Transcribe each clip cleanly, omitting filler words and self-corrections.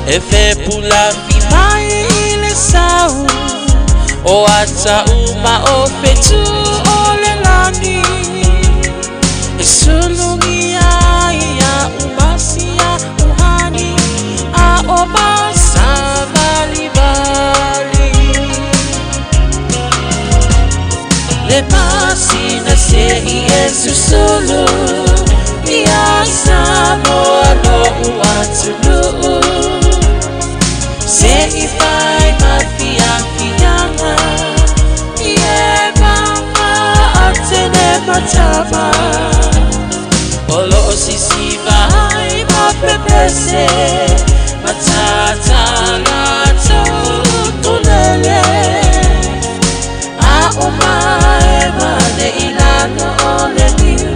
Efe pula fimai ile sau o ata uma o fetu ole lani Esulungia ya ubasia uhani a obasa bali bali Le pasi na sei esusulu ya samo alo uatulu Se ifai mafia fiyanga Ie mama atene matama Olo osisi vai mapepese Matata lato tulele A umae mane ilano ole niu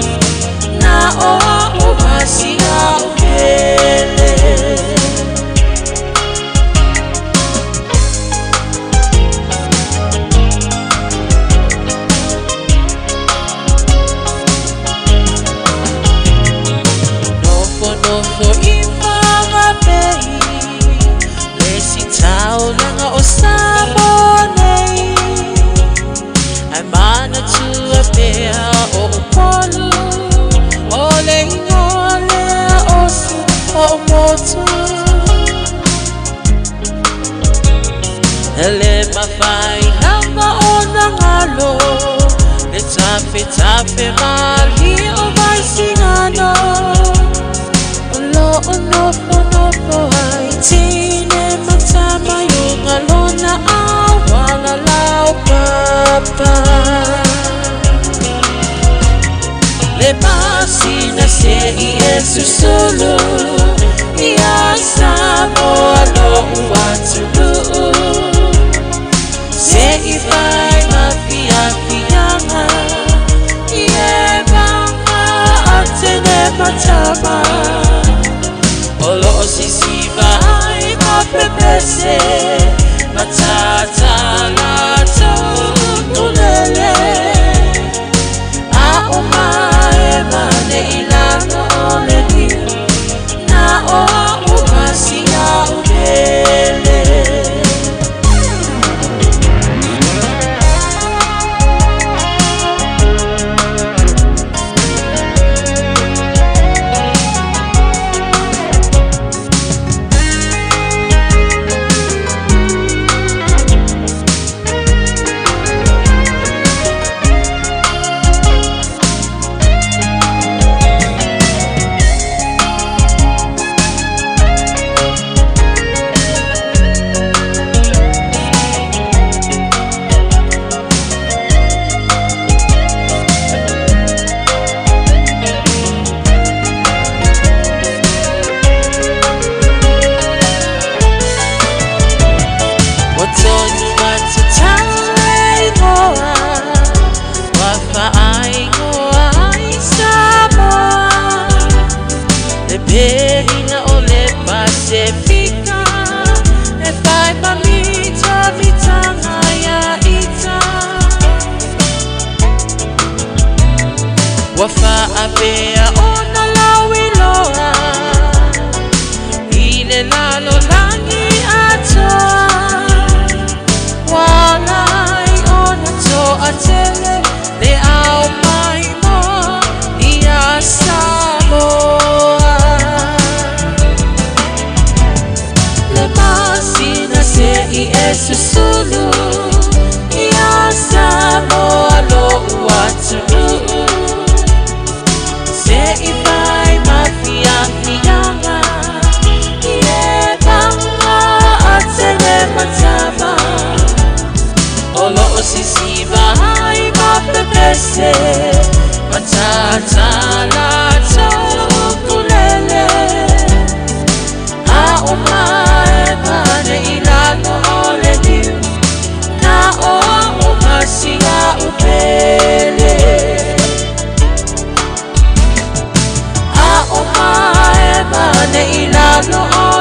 Na oa umasi a upele Nofo ifanga pei Lesi tau langa o sabonei Ai mana tua pea o upolu Ole ingole a osu o motu Ele mawhai nanga o nangalo Le tafe mali o mai singano Nofo ai tine matama yung alona awala lau papa Le pasi na sei esusulu Ia samo alo uatulu Se ifai mafia fiyanga Ie mama atene matama Olo osisi vai mapepese Matata lato tulele A umae mane ilano ole niu Na oa umasi a upele Perina ole Pacifica E fai mamita mitanga ya ita Wafa apea ona lawiloa Ile lalo langi atoa Walai ona to atele Le au maimo Ia samoa Sei esusulu Ia samo alo uatulu Se ifai mafia fiyanga Ie banga atene matama Olo osisi vai mapepese Matata lato tulele A umae mane ilano ole niu Na oa umasi a upele A umae mane ilano ole